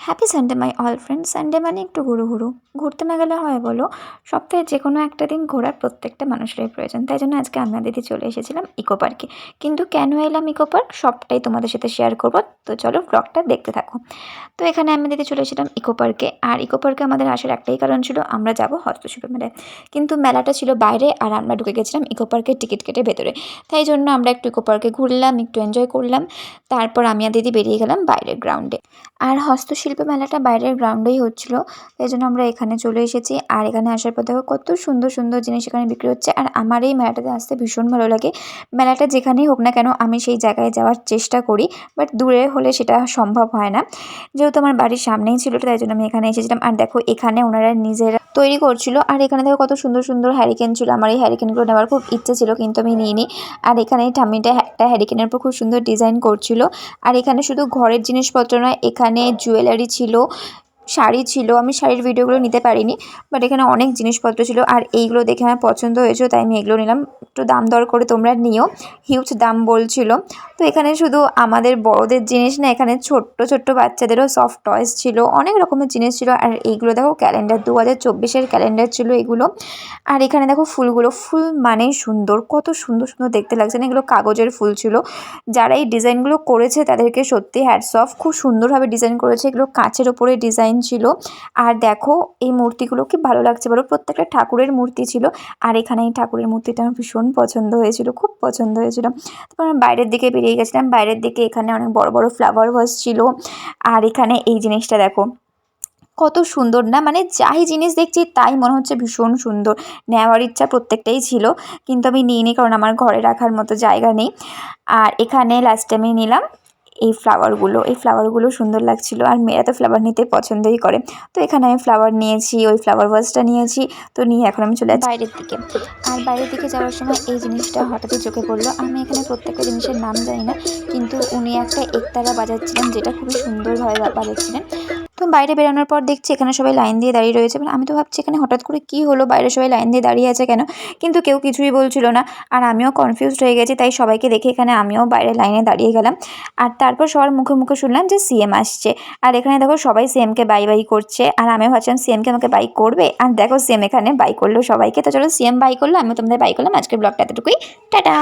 Happy Sunday my all friend. Sunday মানে একটু ঘুরতে না গেলে হয় বলো? সপ্তাহে যে কোনো একটা দিন ঘোরার প্রত্যেকটা মানুষেরই প্রয়োজন। তাই জন্য আজকে আমরা দিদি চলে এসেছিলাম ইকো পার্কে। কিন্তু কেন এলাম ইকো পার্ক সবটাই তোমাদের সাথে শেয়ার করবো, তো চলো ব্লগটা দেখতে থাকো। তো এখানে আমি দিদি চলে এসেছিলাম ইকো পার্কে। আর ইকো পার্কে আমাদের আসার একটাই কারণ ছিল, আমরা যাব হস্তশিল্প মেলায়। কিন্তু মেলাটা ছিল বাইরে আর আমরা ঢুকে গেছিলাম ইকো পার্কের টিকিট কেটে ভেতরে। তাই জন্য আমরা একটু ইকো পার্কে ঘুরলাম, একটু এনজয় করলাম। তারপর আমি আর দিদি বেরিয়ে গেলাম বাইরের গ্রাউন্ডে। আর হস্তশিল্প মেলাটা বাইরের গ্রাউন্ডেই হচ্ছিলো, এই জন্য আমরা এখানে চলে এসেছি। আর এখানে আসার পর দেখো কত সুন্দর সুন্দর জিনিস এখানে বিক্রি হচ্ছে। আর আমার এই মেলাটাতে আসতে ভীষণ ভালো লাগে। মেলাটা যেখানেই হোক না কেন আমি সেই জায়গায় যাওয়ার চেষ্টা করি, বাট দূরে হলে সেটা সম্ভব হয় না। যেহেতু আমার বাড়ির সামনেই ছিল, তাই জন্য আমি এখানে এসেছিলাম। আর দেখো এখানে ওনারা নিজেরা তৈরি করছিল। আর এখানে দেখো কত সুন্দর সুন্দর হ্যারিকেন ছিল। আমার এই হ্যারিকেনগুলো নেওয়ার খুব ইচ্ছে ছিল, কিন্তু আমি নিইনি। আর এখানে এই ঠাম্মিটা একটা হ্যারিকেনের উপর খুব সুন্দর ডিজাইন করছিল। আর এখানে শুধু ঘরের জিনিসপত্র নয়, এখানে জুয়েলারি ছিল, শাড়ি ছিল। আমি শাড়ির ভিডিওগুলো নিতে পারিনি, বাট এখানে অনেক জিনিসপত্র ছিল। আর এইগুলো দেখে আমার পছন্দ হয়েছিল, তাই আমি এগুলো নিলাম। একটু দাম দর করে তোমরা নিও, হিউজ দাম বলছিল। তো এখানে শুধু আমাদের বড়দের জিনিস না, এখানে ছোট্ট ছোট্ট বাচ্চাদেরও সফট টয়েস ছিল, অনেক রকমের জিনিস ছিল। আর এইগুলো দেখো ক্যালেন্ডার, 2024-এর ক্যালেন্ডার ছিল এগুলো। আর এখানে দেখো ফুলগুলো, ফুল মানেই সুন্দর, কত সুন্দর সুন্দর দেখতে লাগছে না? এগুলো কাগজের ফুল ছিল। যারা এই ডিজাইনগুলো করেছে তাদেরকে সত্যি হ্যাটস অফ, খুব সুন্দরভাবে ডিজাইন করেছে। এগুলো কাঁচের ওপরে ডিজাইন ছিল। আর দেখো এই মূর্তিগুলো কি ভালো লাগছে বলো, প্রত্যেকটা ঠাকুরের মূর্তি ছিল। আর এখানে এই ঠাকুরের মূর্তিটা আমার ভীষণ পছন্দ হয়েছিল, খুব পছন্দ হয়েছিল। তারপর আমি বাইরের দিকে বেরিয়ে গেছিলাম। বাইরের দিকে এখানে অনেক বড় বড় ফ্লাওয়ার ভাস ছিল। আর এখানে এই জিনিসটা দেখো কত সুন্দর না, মানে যাই জিনিস দেখছি তাই মনে হচ্ছে ভীষণ সুন্দর। নেওয়ার ইচ্ছা প্রত্যেকটাই ছিল, কিন্তু আমি নিইনি, কারণ আমার ঘরে রাখার মতো জায়গা নেই। আর এখানে লাস্টে আমি নিলাম এই ফ্লাওয়ারগুলো সুন্দর লাগছিল। আর মেয়েরা তো ফ্লাওয়ার নিতে পছন্দই করে। তো এখানে আমি ফ্লাওয়ার নিয়েছি, ওই ফ্লাওয়ার ভাসটা নিয়েছি। তো নিয়ে এখন আমি চলে যাচ্ছি বাইরের দিকে। আর বাইরের দিকে যাওয়ার সময় এই জিনিসটা হঠাৎই চোখে পড়লো। আমি এখানে প্রত্যেকটা জিনিসের নাম জানি না, কিন্তু উনি একটা একতারা বাজাচ্ছিলেন, যেটা খুবই সুন্দরভাবে বাজাচ্ছিলেন। তো বাইরে বেরোনোর পর দেখছি এখানে সবাই লাইন দিয়ে দাঁড়িয়ে রয়েছে। মানে আমি তো ভাবছি এখানে হঠাৎ করে কী হলো, বাইরে সবাই লাইন দিয়ে দাঁড়িয়ে আছে কেন? কিন্তু কেউ কিছুই বলছিল না। আর আমিও কনফিউজড হয়ে গেছি, তাই সবাইকে দেখে এখানে আমিও বাইরে লাইনে দাঁড়িয়ে গেলাম। আর তারপর সবার মুখে মুখে শুনলাম যে সিএম আসছে। আর এখানে দেখো সবাই সিএমকে বাই বাই করছে। আর আমিও ভাবছিলাম সিএমকে আমাকে বাই করবে। আর দেখো সিএম এখানে বাই করলো সবাইকে। তো চলো, সিএম বাই করলো, আমিও তোমাদের বাই করলাম। আজকের ব্লগটা এতটুকুই, টাটা।